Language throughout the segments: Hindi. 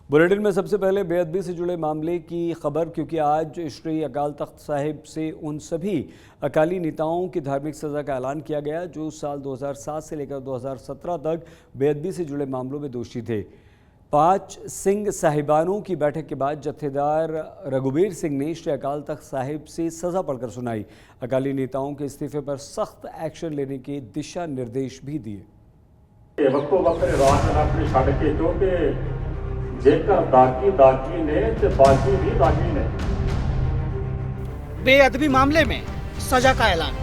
बुलेटिन में सबसे पहले बेअदबी से जुड़े मामले की खबर, क्योंकि आज श्री अकाल तख्त साहिब से उन सभी अकाली नेताओं की धार्मिक सज़ा का ऐलान किया गया जो साल 2007 से लेकर 2017 तक बेअदबी से जुड़े मामलों में दोषी थे। 5 सिंह साहिबानों की बैठक के बाद जत्थेदार रघुबीर सिंह ने श्री अकाल तख्त साहिब से सज़ा पढ़कर सुनाई। अकाली नेताओं के इस्तीफे पर सख्त एक्शन लेने के दिशा निर्देश भी दिए। बेअदबी मामले में सजा का ऐलान।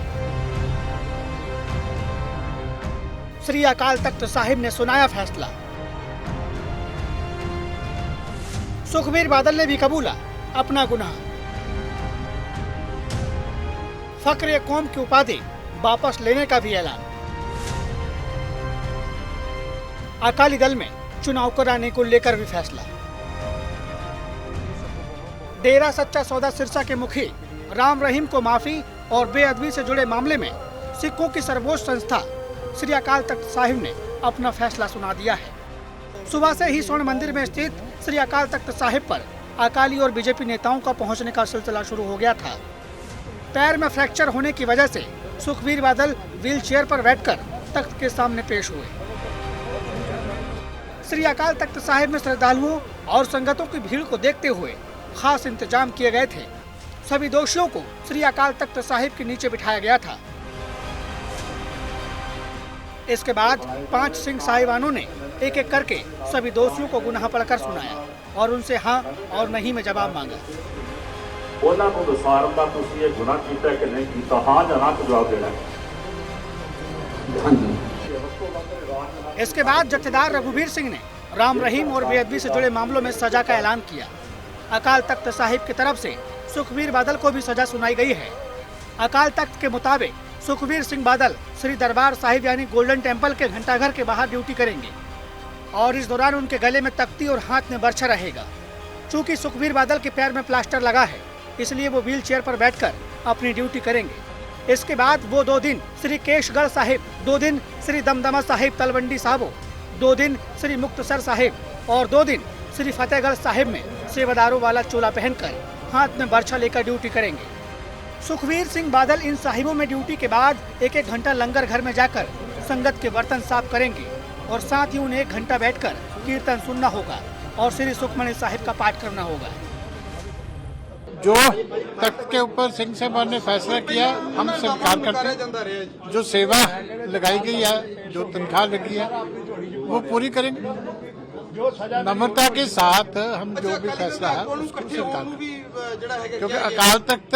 श्री अकाल तख्त साहिब ने सुनाया फैसला। सुखबीर बादल ने भी कबूला अपना गुनाह। फक्र कौम की उपाधि वापस लेने का भी ऐलान। अकाली दल में चुनाव कराने को लेकर भी फैसला। डेरा सच्चा सौदा सिरसा के मुखी राम रहीम को माफी और बेअदबी से जुड़े मामले में सिखों की सर्वोच्च संस्था श्री अकाल तख्त साहिब ने अपना फैसला सुना दिया है। सुबह से ही स्वर्ण मंदिर में स्थित श्री अकाल तख्त साहिब पर अकाली और बीजेपी नेताओं का पहुंचने का सिलसिला शुरू हो गया था। पैर में फ्रैक्चर होने की वजह से सुखबीर बादल व्हील चेयर पर बैठकर तख्त के सामने पेश हुए। श्री अकाल तख्त साहिब में श्रद्धालुओं और संगतों की भीड़ को देखते हुए खास इंतजाम किए गए थे। सभी दोषियों को श्री अकाल तख्त साहिब के नीचे बिठाया गया था। इसके बाद 5 सिंह साहिबानों ने एक एक करके सभी दोषियों को गुनाह पढ़कर सुनाया और उनसे हाँ और नहीं में जवाब मांगा। इसके बाद जत्थेदार रघुबीर सिंह ने राम रहीम और बेअदबी से जुड़े मामलों में सजा का ऐलान किया। अकाल तख्त साहिब की तरफ से सुखबीर बादल को भी सजा सुनाई गई है। अकाल तख्त के मुताबिक सुखबीर सिंह बादल श्री दरबार साहिब यानी गोल्डन टेम्पल के घंटाघर के बाहर ड्यूटी करेंगे और इस दौरान उनके गले में तख्ती और हाथ में बर्छा रहेगा। चूँकि सुखबीर बादल के पैर में प्लास्टर लगा है, इसलिए वो व्हील चेयर पर बैठकर अपनी ड्यूटी करेंगे। इसके बाद वो 2 दिन श्री केशगढ़ साहिब, 2 दिन श्री दमदमा साहिब तलवंडी साहबो, 2 दिन श्री मुक्तसर साहिब और 2 दिन श्री फतेहगढ़ साहिब में सेवादारों वाला चोला पहनकर हाथ में बर्छा लेकर ड्यूटी करेंगे। सुखबीर सिंह बादल इन साहिबों में ड्यूटी के बाद 1-1 घंटा लंगर घर में जाकर संगत के बर्तन साफ करेंगे और साथ ही उन्हें 1 घंटा बैठकर कीर्तन सुनना होगा और श्री सुखमनी साहिब का पाठ करना होगा। जो तख्त के ऊपर सिंह साहब ने फैसला किया, हम स्वीकार करते हैं। जो सेवा लगाई गई है, जो तनख्वाह लगी है, वो पूरी करेंगे। नम्रता के साथ हम जो भी फैसला है उसको स्वीकार करेंगे, क्योंकि अकाल तख्त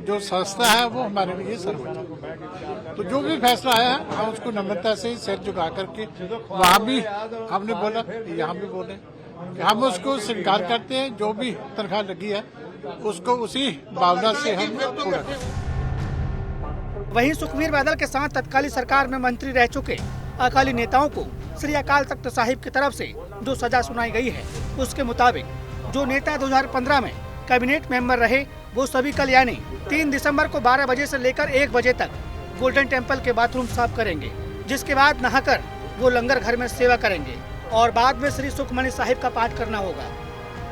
जो संस्था है वो हमारे लिए सर्वोच्च है। तो जो भी फैसला आया है हम उसको नम्रता से सिर झुका करके, वहाँ भी हमने बोला, यहाँ भी बोले, हम उसको स्वीकार करते हैं। जो भी तनख्वाह लगी है उसको उसी भावना से हम पूरा करें। वहीं सुखबीर बादल के साथ तत्कालीन सरकार में मंत्री रह चुके अकाली नेताओं को श्री अकाल तख्त साहिब की तरफ से जो सजा सुनाई गई है, उसके मुताबिक जो नेता 2015 में कैबिनेट मेंबर रहे वो सभी कल यानी 3 दिसंबर को 12 बजे से लेकर 1 बजे तक गोल्डन टेम्पल के बाथरूम साफ करेंगे, जिसके बाद नहाकर वो लंगर घर में सेवा करेंगे और बाद में श्री सुखमनी साहिब का पाठ करना होगा।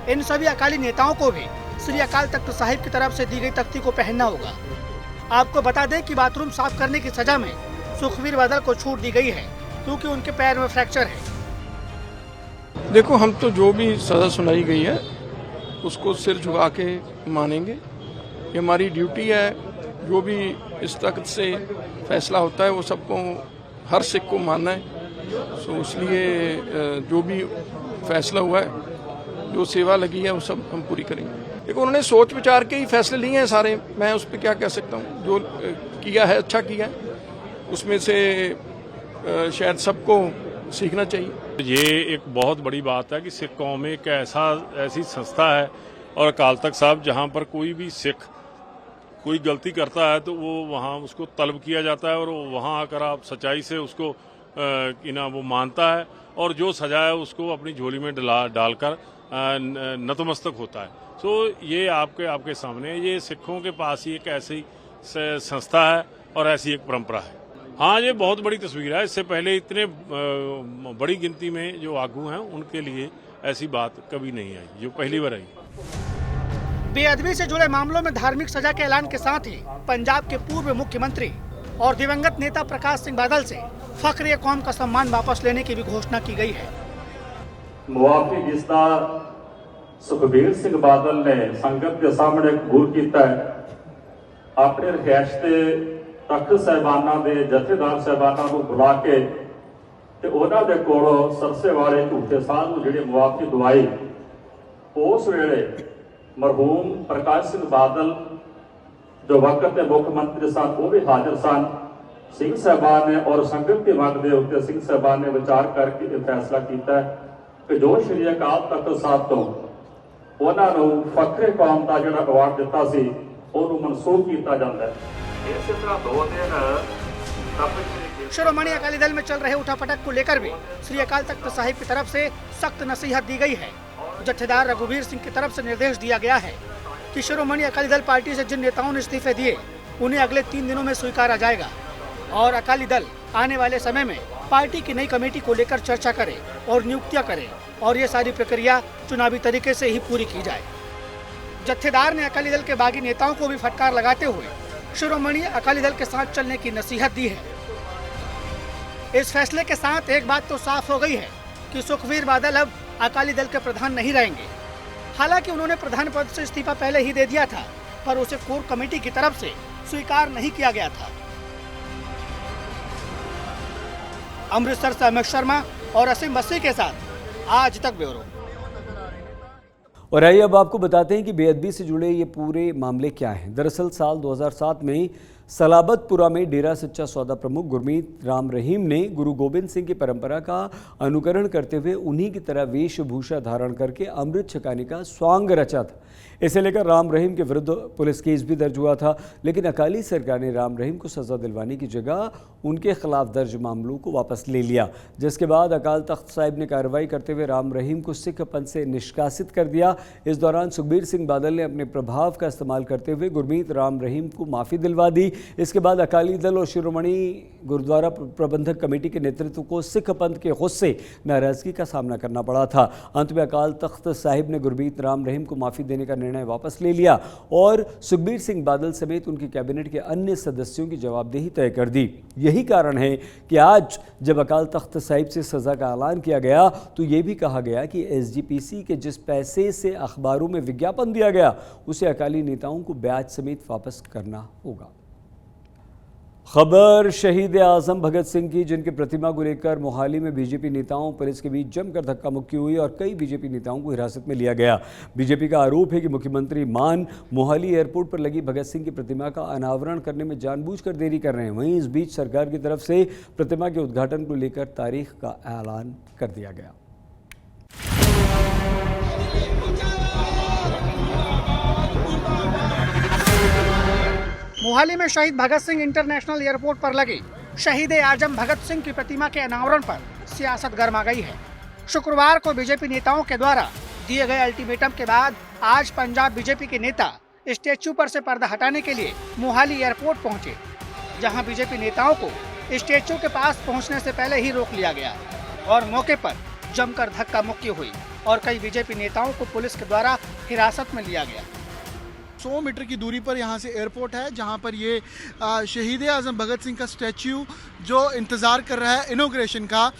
इन सभी अकाली नेताओं को भी श्री अकाल तख्त साहिब की तरफ से दी गई तख्ती को पहनना होगा। आपको बता दें कि बाथरूम साफ करने की सजा में सुखबीर बादल को छूट दी गई है, क्योंकि उनके पैर में फ्रैक्चर है। देखो, हम तो जो भी सजा सुनाई गई है उसको सिर झुका के मानेंगे। ये हमारी ड्यूटी है। जो भी इस तख्त से फैसला होता है वो सबको, हर सिख को मानना है। सो इसलिए जो भी फैसला हुआ है, जो सेवा लगी है वो सब हम पूरी करेंगे। देखो, उन्होंने सोच विचार के ही फैसले लिए हैं सारे। मैं उस पर क्या कह सकता हूँ। जो किया है अच्छा किया है, उसमें से शायद सबको सीखना चाहिए। ये एक बहुत बड़ी बात है कि सिख कौम एक ऐसी संस्था है और अकाल तख्त साहब, जहाँ पर कोई भी सिख कोई गलती करता है तो वो वहाँ उसको तलब किया जाता है और वहाँ आकर आप सच्चाई से उसको वो मानता है और जो सजा है उसको अपनी झोली में डालकर नतमस्तक होता है। सो ये आपके सामने, ये सिखों के पास ही एक ऐसी संस्था है और ऐसी एक परंपरा है। हाँ, ये बहुत बड़ी तस्वीर है। इससे पहले इतने बड़ी गिनती में जो आगू हैं उनके लिए ऐसी बात कभी नहीं आई, जो पहली बार आई। बेअदबी से जुड़े मामलों में धार्मिक सजा के ऐलान के साथ ही पंजाब के पूर्व मुख्यमंत्री और दिवंगत नेता प्रकाश सिंह बादल से फख्र कौम का सम्मान वापस लेने की भी घोषणा की गई है। मुआफी जिसका सुखबीर सिंह बादल ने संगत के सामने कबूल किया है, अपने रिहायश से तख्त साहिबाना के जथेदार साहिबाना को बुला के उन्होंने कोलों सरसे वाले झूठे साध को जी मुआफी दवाई, उस वेले मरहूम प्रकाश सिंह बादल जो वक्त के मुख्यमंत्री सन वो भी हाजिर सन। सिंह साहबान ने और संगत की मंग के उत्ते सिंह साहबान ने विचार करके फैसला किया कि जो श्री अकाल तख्त साहब तो उन्होंने फखरे कौम का जो अवार्ड दिता सी उन्होंने मनसूख किया जाता है। इस तरह 2 दिन शिरोमणि अकाली दल में चल रहे उठापटक को लेकर भी श्री अकाल तख्त साहिब की तरफ से सख्त नसीहत दी गई है। जत्थेदार रघुवीर सिंह की तरफ से निर्देश दिया गया है कि शिरोमणि अकाली दल पार्टी से जिन नेताओं ने इस्तीफे दिए उन्हें अगले 3 दिनों में स्वीकारा जाएगा और अकाली दल आने वाले समय में पार्टी की नई कमेटी को लेकर चर्चा करे और नियुक्तियां करे और ये सारी प्रक्रिया चुनावी तरीके से ही पूरी की जाए। जत्थेदार ने अकाली दल के बागी नेताओं को भी फटकार लगाते हुए शिरोमणि अकाली दल के साथ चलने की नसीहत दी है। इस फैसले के साथ एक बात तो साफ हो गई है कि सुखबीर बादल अब अकाली दल के प्रधान नहीं रहेंगे। हालांकि उन्होंने प्रधान पद से इस्तीफा पहले ही दे दिया था, पर उसे कोर कमेटी की तरफ से स्वीकार नहीं किया गया था। अमृतसर से अमित शर्मा और असीम बस्सी के साथ आज तक ब्यूरो। और आइए अब आपको बताते हैं कि बेअदबी से जुड़े ये पूरे मामले क्या हैं। दरअसल साल 2007 में सलाबतपुरा में डेरा सच्चा सौदा प्रमुख गुरमीत राम रहीम ने गुरु गोबिंद सिंह की परंपरा का अनुकरण करते हुए उन्हीं की तरह वेशभूषा धारण करके अमृत छकाने का स्वांग रचा था। इसे लेकर राम रहीम के विरुद्ध पुलिस केस भी दर्ज हुआ था, लेकिन अकाली सरकार ने राम रहीम को सजा दिलवाने की जगह उनके खिलाफ दर्ज मामलों को वापस ले लिया, जिसके बाद अकाल तख्त साहिब ने कार्रवाई करते हुए राम रहीम को सिख पंथ से निष्कासित कर दिया। इस दौरान सुखबीर सिंह बादल ने अपने प्रभाव का इस्तेमाल करते हुए गुरमीत राम रहीम को माफ़ी दिलवा दी। इसके बाद अकाली दल और शिरोमणि गुरुद्वारा प्रबंधक कमेटी के नेतृत्व को सिख पंथ के गुस्से नाराजगी का सामना करना पड़ा था। अंत में अकाल तख्त साहिब ने गुरमीत राम रहीम को माफ़ी देने का निर्णय वापस ले लिया और सुखबीर सिंह बादल समेत उनके कैबिनेट के अन्य सदस्यों की जवाबदेही तय कर दी। यही कारण है कि आज जब अकाल तख्त साहिब से सज़ा का ऐलान किया गया तो ये भी कहा गया कि एसजीपीसी के जिस पैसे से अखबारों में विज्ञापन दिया गया उसे अकाली नेताओं को ब्याज समेत वापस करना होगा। खबर शहीद आजम भगत सिंह की, जिनकी प्रतिमा को लेकर मोहाली में बीजेपी नेताओं पुलिस के बीच जमकर धक्का मुक्की हुई और कई बीजेपी नेताओं को हिरासत में लिया गया। बीजेपी का आरोप है कि मुख्यमंत्री मान मोहाली एयरपोर्ट पर लगी भगत सिंह की प्रतिमा का अनावरण करने में जानबूझकर देरी कर रहे हैं। वहीं इस बीच सरकार की तरफ से प्रतिमा के उद्घाटन को लेकर तारीख का ऐलान कर दिया गया। मोहाली में शहीद भगत सिंह इंटरनेशनल एयरपोर्ट पर लगी शहीद आजम भगत सिंह की प्रतिमा के अनावरण पर सियासत गर्मा गई है। शुक्रवार को बीजेपी नेताओं के द्वारा दिए गए अल्टीमेटम के बाद आज पंजाब बीजेपी के नेता स्टैच्यू पर से पर्दा हटाने के लिए मोहाली एयरपोर्ट पहुंचे, जहां बीजेपी नेताओं को स्टैच्यू के पास पहुंचने से पहले ही रोक लिया गया और मौके पर जमकर धक्का मुक्की हुई और कई बीजेपी नेताओं को पुलिस के द्वारा हिरासत में लिया गया। 100 मीटर की दूरी पर यहाँ से एयरपोर्ट है, जहाँ पर ये शहीद आजम भगत सिंह का स्टैच्यू जो इंतज़ार कर रहा है इनॉग्रेशन का,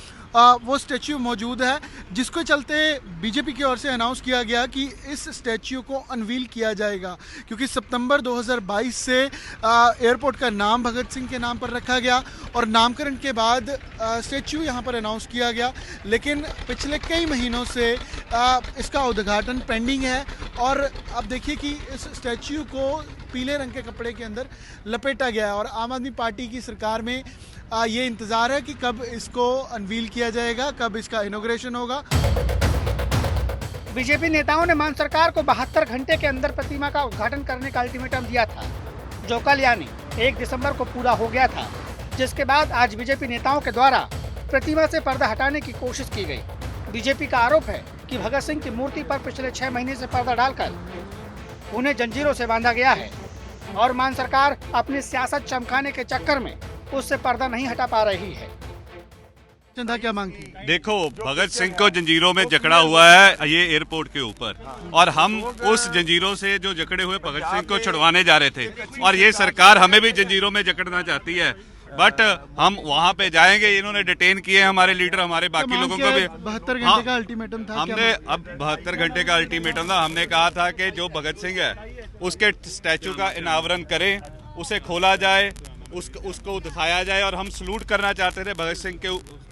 वो स्टैच्यू मौजूद है, जिसको चलते बीजेपी की ओर से अनाउंस किया गया कि इस स्टैच्यू को अनवील किया जाएगा, क्योंकि सितंबर 2022 से एयरपोर्ट का नाम भगत सिंह के नाम पर रखा गया और नामकरण के बाद स्टैच्यू यहाँ पर अनाउंस किया गया। लेकिन पिछले कई महीनों से इसका उद्घाटन पेंडिंग है और अब देखिए कि इस स्टैच्यू को पीले रंग के कपड़े के अंदर लपेटा गया है और आम आदमी पार्टी की सरकार में ये इंतज़ार है कि कब इसको अनवील किया जाएगा, कब इसका इनॉग्रेशन होगा। बीजेपी नेताओं ने मान सरकार को 72 घंटे के अंदर प्रतिमा का उद्घाटन करने का अल्टीमेटम दिया था, जो कल यानी 1 दिसंबर को पूरा हो गया था, जिसके बाद आज बीजेपी नेताओं के द्वारा प्रतिमा से पर्दा हटाने की कोशिश की गई। बीजेपी का आरोप है कि भगत सिंह की मूर्ति पर पिछले 6 महीने से पर्दा डालकर उन्हें जंजीरों से बांधा गया है और मान सरकार अपनी सियासत चमकाने के चक्कर में उससे पर्दा नहीं हटा पा रही है। अल्टीमेटम था, क्या मांग थी? देखो, भगत सिंह को जंजीरों में जकड़ा हुआ है ये एयरपोर्ट के ऊपर, और हम उस जंजीरों से जो जकड़े हुए भगत सिंह को छुड़वाने जा रहे थे, और ये सरकार हमें भी जंजीरों में जकड़ना चाहती है। बट हम वहाँ पे जाएंगे, इन्होंने डिटेन किए हमारे लीडर, हमारे बाकी लोगों को भी। 72 घंटे का अल्टीमेटम था। हमने अब 72 घंटे का अल्टीमेटम था। हमने कहा था कि जो भगत सिंह है उसके स्टैचू का अनावरण करें, उसे खोला जाए, उसको दिखाया जाए, और हम सलूट करना चाहते थे भगत सिंह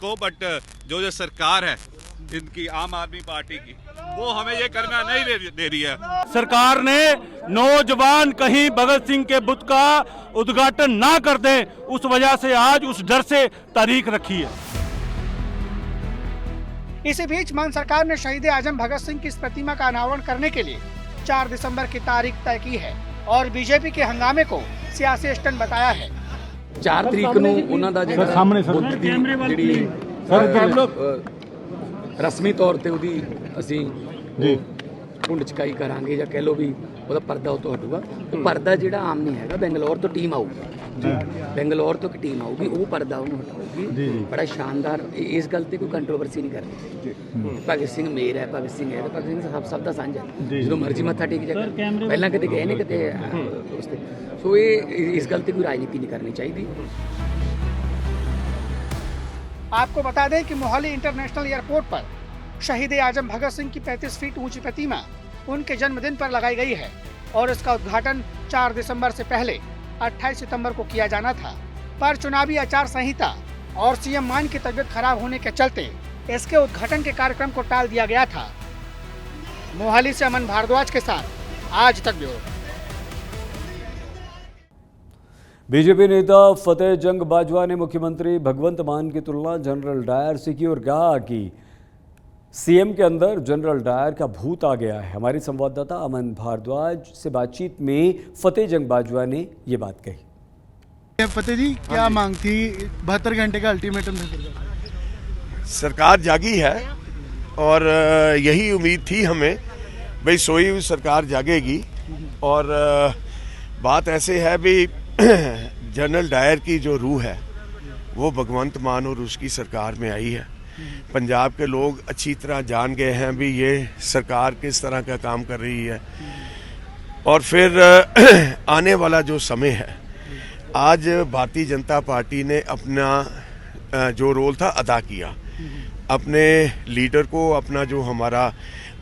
को। बट जो सरकार है इनकी, आम आदमी पार्टी की, वो हमें ये करना नहीं दे रही है। सरकार ने नौजवान कहीं भगत सिंह के बुत का उद्घाटन ना कर दें, उस वजह से आज उस डर से तारीख रखी है। इसी बीच मान सरकार ने शहीद आजम भगत सिंह की इस प्रतिमा का अनावरण करने के लिए 4 दिसंबर की तारीख तय की है और बीजेपी के हंगामे को सियासी स्टंट बताया है। 4 ਤਰੀਕ ਨੂੰ ਉਹਨਾਂ ਦਾ ਜਿਹੜਾ ਬੁੱਤ ਦੀ ਜਿਹੜੀ ਰਸਮੀ ਤੌਰ ਤੇ ਉਹਦੀ ਅਸੀਂ ਕੁੰਡ ਚਕਾਈ ਕਰਾਂਗੇ, ਜਾਂ ਕਹਿ ਲਓ ਵੀ ਉਹਦਾ ਪਰਦਾ ਉਹ ਤੋਂ ਹਟੂਗਾ। ਉਹ ਪਰਦਾ ਜਿਹੜਾ ਆਮ ਨਹੀਂ ਹੈਗਾ, ਬੈਂਗਲੌਰ ਤੋਂ ਟੀਮ ਆਊਗੀ, ਬੈਂਗਲੌਰ ਤੋਂ ਇੱਕ ਟੀਮ ਆਊਗੀ, ਉਹ ਪਰਦਾ ਉਹਨੂੰ ਹਟਾਊਗੀ। ਬੜਾ ਸ਼ਾਨਦਾਰ, ਇਸ ਗੱਲ ਤੇ ਕੋਈ ਕੰਟਰੋਵਰਸੀ ਨਹੀਂ ਕਰਨੀ। ਭਗਤ ਸਿੰਘ ਮੇਰ ਹੈ, ਭਗਤ ਸਿੰਘ ਹੈ, ਭਗਤ ਸਿੰਘ ਸਭ ਦਾ ਸਾਂਝਾ, ਜਦੋਂ ਮਰਜ਼ੀ ਮੱਥਾ ਟੇਕ ਜਾ। ਪਹਿਲਾਂ ਕਿਤੇ ਗਏ ਨੇ ਕਿਤੇ ਉਸ ਤੇ, ਸੋ ਇਹ ਇਸ ਗੱਲ ਤੇ ਕੋਈ ਰਾਜਨੀਤੀ नहीं करनी चाहिए। आपको बता दें कि मोहाली इंटरनेशनल एयरपोर्ट पर शहीद आजम भगत सिंह की 35 फीट ऊंची प्रतिमा उनके जन्मदिन पर लगाई गई है और इसका उद्घाटन 4 दिसंबर से पहले 28 सितंबर को किया जाना था, पर चुनावी आचार संहिता और सीएम मान की तबीयत खराब होने के चलते इसके उद्घाटन के कार्यक्रम को टाल दिया गया था। मोहाली से अमन भारद्वाज के साथ आज तक ब्यूरो। बीजेपी नेता फतेह जंग बाजवा ने मुख्यमंत्री भगवंत मान की तुलना जनरल डायर से की और कहा कि सीएम के अंदर जनरल डायर का भूत आ गया है। हमारी संवाददाता अमन भारद्वाज से बातचीत में फतेह जंग बाजवा ने ये बात कही। फतेह जी, क्या मांग थी? 72 घंटे का अल्टीमेटम था। सरकार जागी है और यही उम्मीद थी हमें, भाई सोई हुई सरकार जागेगी। और बात ऐसे है भी जनरल डायर की जो रूह है वो भगवंत मान और उसकी सरकार में आई है। पंजाब के लोग अच्छी तरह जान गए हैं भी ये सरकार किस तरह का काम कर रही है। और फिर आने वाला जो समय है, आज भारतीय जनता पार्टी ने अपना जो रोल था अदा किया। अपने लीडर को, अपना जो हमारा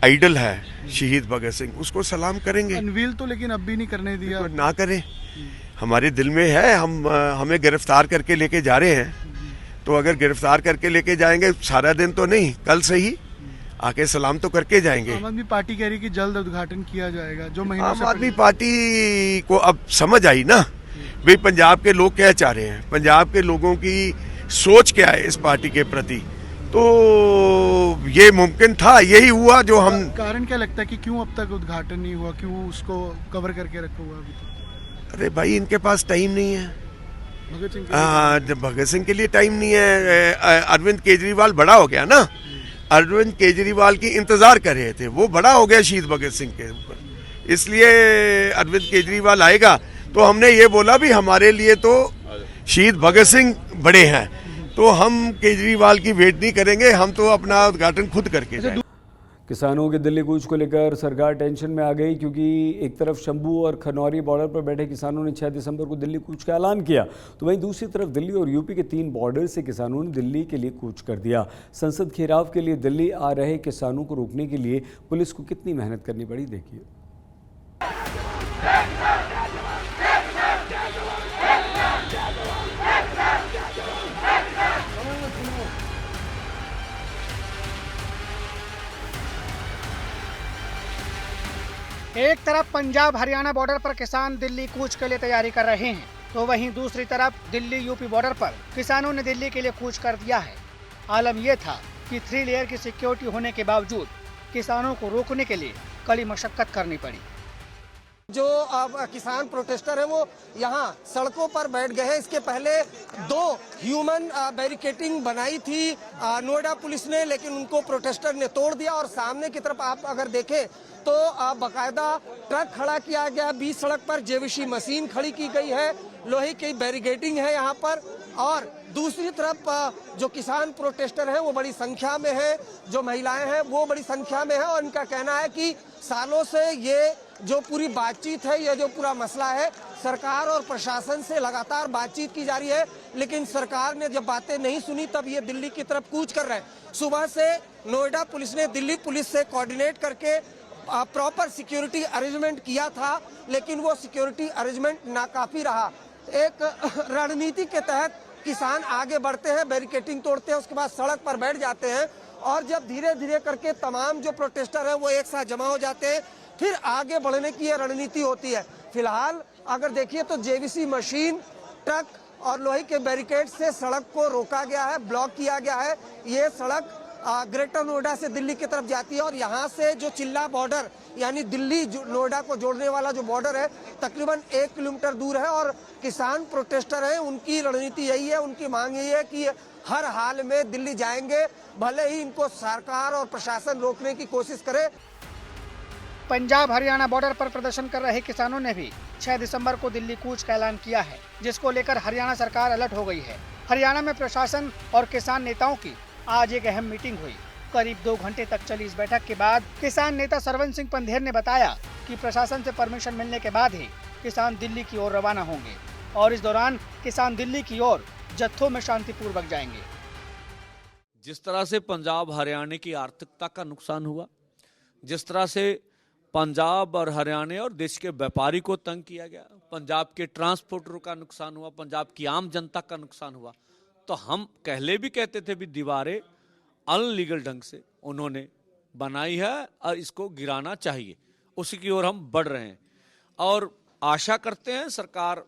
आइडल है शहीद भगत सिंह, उसको सलाम करेंगे। अनवील तो लेकिन अब भी नहीं करने दिया। तो ना करें, हमारे दिल में है। हमें गिरफ्तार करके लेके जा रहे हैं, तो अगर गिरफ्तार करके लेके जाएंगे सारा दिन तो नहीं, कल से ही आके सलाम तो करके जाएंगे। आम आदमी पार्टी कह रही कि जल्द उद्घाटन किया जाएगा, जो महीनों आम आदमी पार्टी को अब समझ आई ना भाई पंजाब के लोग क्या चाह रहे हैं, पंजाब के लोगों की सोच क्या है इस पार्टी के प्रति। तो ये मुमकिन था, यही हुआ जो हम। कारण क्या लगता है कि क्यों अब तक उद्घाटन नहीं हुआ, क्यों उसको कवर करके रखा हुआ अभी तक? अरे भाई, इनके पास टाइम नहीं है। भगत सिंह के लिए टाइम नहीं है। अरविंद केजरीवाल बड़ा हो गया ना, अरविंद केजरीवाल की इंतजार कर रहे थे, वो बड़ा हो गया शहीद भगत सिंह के ऊपर, इसलिए अरविंद केजरीवाल आएगा। तो हमने ये बोला भी हमारे लिए तो शहीद भगत सिंह बड़े हैं, तो हम केजरीवाल की वेट नहीं करेंगे, हम तो अपना उद्घाटन खुद करके जाएंगे। किसानों के दिल्ली कूच को लेकर सरकार टेंशन में आ गई, क्योंकि एक तरफ शंभू और खनौरी बॉर्डर पर बैठे किसानों ने 6 दिसंबर को दिल्ली कूच का ऐलान किया, तो वहीं दूसरी तरफ दिल्ली और यूपी के 3 बॉर्डर से किसानों ने दिल्ली के लिए कूच कर दिया। संसद घेराव के लिए दिल्ली आ रहे किसानों को रोकने के लिए पुलिस को कितनी मेहनत करनी पड़ी, देखिए। एक तरफ पंजाब हरियाणा बॉर्डर पर किसान दिल्ली कूच के लिए तैयारी कर रहे हैं, तो वहीं दूसरी तरफ दिल्ली यूपी बॉर्डर पर किसानों ने दिल्ली के लिए कूच कर दिया है। आलम यह था कि 3 लेयर की सिक्योरिटी होने के बावजूद किसानों को रोकने के लिए कड़ी मशक्कत करनी पड़ी। जो किसान प्रोटेस्टर हैं वो यहाँ सड़कों पर बैठ गए हैं। इसके पहले 2 ह्यूमन बैरिकेटिंग बनाई थी नोएडा पुलिस ने, लेकिन उनको प्रोटेस्टर ने तोड़ दिया। और सामने की तरफ आप अगर देखें तो बाकायदा ट्रक खड़ा किया गया, बीच सड़क पर जेवीसी मशीन खड़ी की गई है, लोहे की बैरिकेडिंग है यहाँ पर। और दूसरी तरफ जो किसान प्रोटेस्टर हैं वो बड़ी संख्या में हैं, जो महिलाएं हैं वो बड़ी संख्या में हैं और इनका कहना है कि सालों से ये जो पूरी बातचीत है, ये जो पूरा मसला है, सरकार और प्रशासन से लगातार बातचीत की जा रही है, लेकिन सरकार ने जब बातें नहीं सुनी तब ये दिल्ली की तरफ कूच कर रहे हैं। सुबह से नोएडा पुलिस ने दिल्ली पुलिस से कोऑर्डिनेट करके प्रॉपर सिक्योरिटी अरेंजमेंट किया था, लेकिन वो सिक्योरिटी अरेंजमेंट नाकाफी रहा। एक रणनीति के तहत किसान आगे बढ़ते हैं, बैरिकेटिंग तोड़ते हैं, उसके बाद सड़क पर बैठ जाते हैं और जब धीरे धीरे करके तमाम जो प्रोटेस्टर हैं वो एक साथ जमा हो जाते हैं, फिर आगे बढ़ने की ये रणनीति होती है। फिलहाल अगर देखिए तो जेवीसी मशीन, ट्रक और लोहे के बैरिकेड से सड़क को रोका गया है, ब्लॉक किया गया है। ये सड़क ग्रेटर नोएडा से दिल्ली की तरफ जाती है और यहाँ से जो चिल्ला बॉर्डर यानी दिल्ली नोएडा को जोड़ने वाला जो बॉर्डर है तकरीबन 1 किलोमीटर दूर है और किसान प्रोटेस्टर हैं, उनकी रणनीति यही है, उनकी मांग यही है कि हर हाल में दिल्ली जाएंगे, भले ही इनको सरकार और प्रशासन रोकने की कोशिश करे। पंजाब हरियाणा बॉर्डर पर प्रदर्शन कर रहे किसानों ने भी 6 दिसंबर को दिल्ली कूच का ऐलान किया है, जिसको लेकर हरियाणा सरकार अलर्ट हो गई है। हरियाणा में प्रशासन और किसान नेताओं की आज एक अहम मीटिंग हुई। करीब 2 घंटे तक चली इस बैठक के बाद किसान नेता सरवन सिंह पंधेर ने बताया कि प्रशासन से परमिशन मिलने के बाद ही किसान दिल्ली की ओर रवाना होंगे और इस दौरान किसान दिल्ली की ओर जत्थों में शांतिपूर्वक जाएंगे। जिस तरह से पंजाब हरियाणा की आर्थिकता का नुकसान हुआ, जिस तरह से पंजाब और हरियाणा और देश के व्यापारी को तंग किया गया, पंजाब के ट्रांसपोर्टरों का नुकसान हुआ, पंजाब की आम जनता का नुकसान हुआ, तो हम पहले भी कहते थे भी दीवारें अनलीगल ढंग से उन्होंने बनाई है और इसको गिराना चाहिए, उसी की ओर हम बढ़ रहे हैं और आशा करते हैं सरकार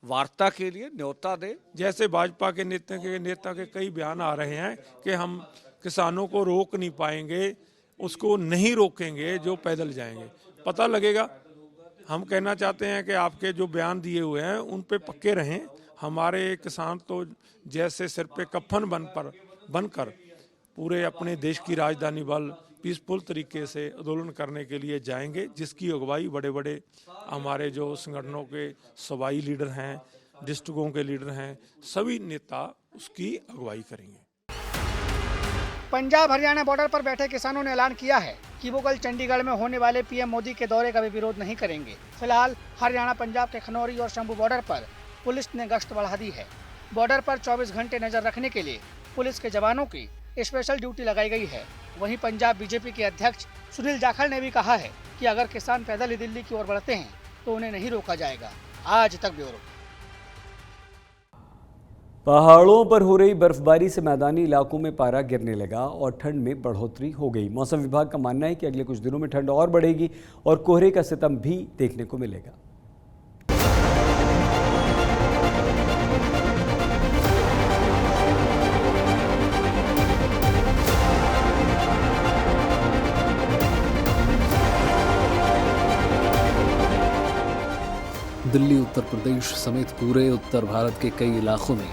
वार्ता के लिए न्योता दे। जैसे भाजपा के नेता के कई बयान आ रहे हैं कि हम किसानों को रोक नहीं पाएंगे, उसको नहीं रोकेंगे जो पैदल जाएंगे, पता लगेगा। हम कहना चाहते हैं कि आपके जो बयान दिए हुए हैं उन पे पक्के रहें। हमारे किसान तो जैसे सिर पे कफन बनकर पूरे अपने देश की राजधानी बल पीसफुल तरीके से आंदोलन करने के लिए जाएंगे, जिसकी अगुवाई बड़े बड़े हमारे जो संगठनों के सूबाई लीडर हैं, डिस्ट्रिक्टों के लीडर हैं, सभी नेता उसकी अगुवाई करेंगे। पंजाब हरियाणा बॉर्डर पर बैठे किसानों ने ऐलान किया है कि वो कल चंडीगढ़ में होने वाले पीएम मोदी के दौरे का भी विरोध नहीं करेंगे। फिलहाल हरियाणा पंजाब के खनौरी और शंभू बॉर्डर पर पुलिस ने गश्त बढ़ा दी है। बॉर्डर पर 24 घंटे नजर रखने के लिए पुलिस के जवानों की स्पेशल ड्यूटी लगाई गई है। वहीं पंजाब बीजेपी के अध्यक्ष सुनील जाखड़ ने भी कहा है कि अगर किसान पैदल ही दिल्ली की ओर बढ़ते हैं तो उन्हें नहीं रोका जाएगा। आज तक ब्यूरो। पहाड़ों पर हो रही बर्फबारी से मैदानी इलाकों में पारा गिरने लगा और ठंड में बढ़ोतरी हो गई। मौसम विभाग का मानना है कि अगले कुछ दिनों में ठंड और बढ़ेगी और कोहरे का सितम भी देखने को मिलेगा। दिल्ली, उत्तर प्रदेश समेत पूरे उत्तर भारत के कई इलाकों में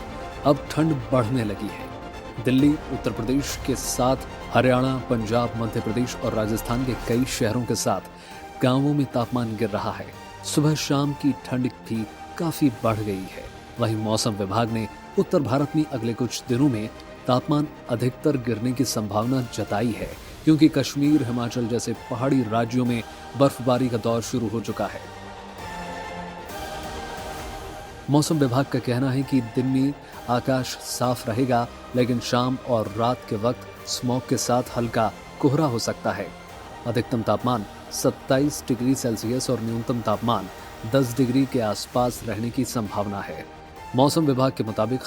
अब ठंड बढ़ने लगी है। दिल्ली, उत्तर प्रदेश के साथ हरियाणा, पंजाब, मध्य प्रदेश और राजस्थान के कई शहरों के साथ गांवों में तापमान गिर रहा है। सुबह शाम की ठंड भी काफी बढ़ गई है। वहीं मौसम विभाग ने उत्तर भारत में अगले कुछ दिनों में तापमान अधिकतर गिरने की संभावना जताई है, क्योंकि कश्मीर, हिमाचल जैसे पहाड़ी राज्यों में बर्फबारी का दौर शुरू हो चुका है। मौसम विभाग का कहना है कि दिन में आकाश साफ रहेगा, लेकिन शाम और रात के वक्त स्मॉग के साथ हल्का कोहरा हो सकता है। अधिकतम तापमान 27 डिग्री सेल्सियस और न्यूनतम तापमान 10 डिग्री के आसपास रहने की संभावना है। मौसम विभाग के मुताबिक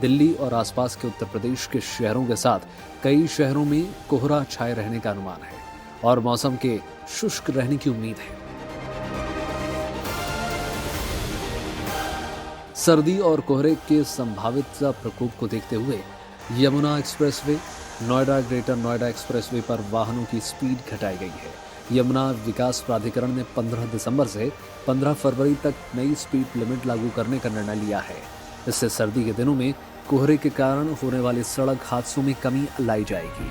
दिल्ली और आसपास के उत्तर प्रदेश के शहरों के साथ कई शहरों में कोहरा छाए रहने का अनुमान है और मौसम के शुष्क रहने की उम्मीद है। सर्दी और कोहरे के संभावित प्रकोप को देखते हुए Yamuna expressway, Noida greater Noida expressway पर वाहनों की स्पीड घटाई गई है। यमुना विकास प्राधिकरण ने 15 दिसंबर से 15 फरवरी तक नई स्पीड लिमिट लागू करने का निर्णय लिया है। इससे सर्दी के दिनों में कोहरे के कारण होने वाले सड़क हादसों में कमी लाई जाएगी।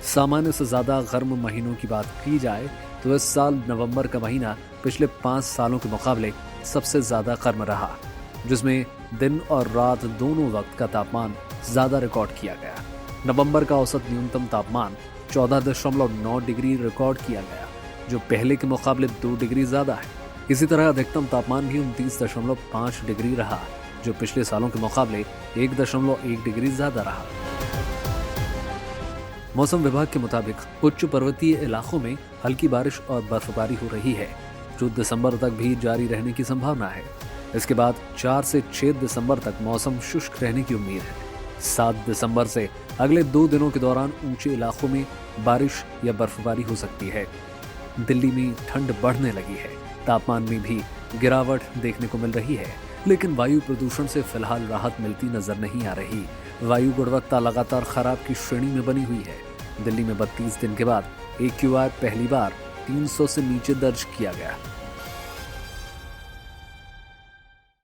सामान्य से ज्यादा गर्म महीनों की बात की जाए तो इस साल नवंबर का महीना पिछले 5 सालों के मुकाबले सबसे ज्यादा गर्म रहा, जिसमें दिन और रात दोनों वक्त का तापमान ज्यादा रिकॉर्ड किया गया। नवंबर का औसत न्यूनतम तापमान 14.9 डिग्री रिकॉर्ड किया गया, जो पहले के मुकाबले 2 डिग्री ज्यादा है। इसी तरह अधिकतम तापमान भी 29.5 डिग्री रहा, जो पिछले सालों के मुकाबले 1.1 डिग्री ज्यादा रहा। मौसम विभाग के मुताबिक उच्च पर्वतीय इलाकों में हल्की बारिश और बर्फबारी हो रही है, जो दिसंबर तक भी जारी रहने की संभावना है। इसके बाद 4 से 6 दिसंबर तक मौसम शुष्क रहने की उम्मीद है। 7 दिसंबर से अगले 2 दिनों के दौरान ऊंचे इलाकों में बारिश या बर्फबारी हो सकती है। दिल्ली में ठंड बढ़ने लगी है, तापमान में भी गिरावट देखने को मिल रही है, लेकिन वायु प्रदूषण से फिलहाल राहत मिलती नजर नहीं आ रही। वायु गुणवत्ता लगातार खराब की श्रेणी में बनी हुई है। दिल्ली में 32 दिन के बाद AQI पहली बार 300 से नीचे दर्ज किया गया।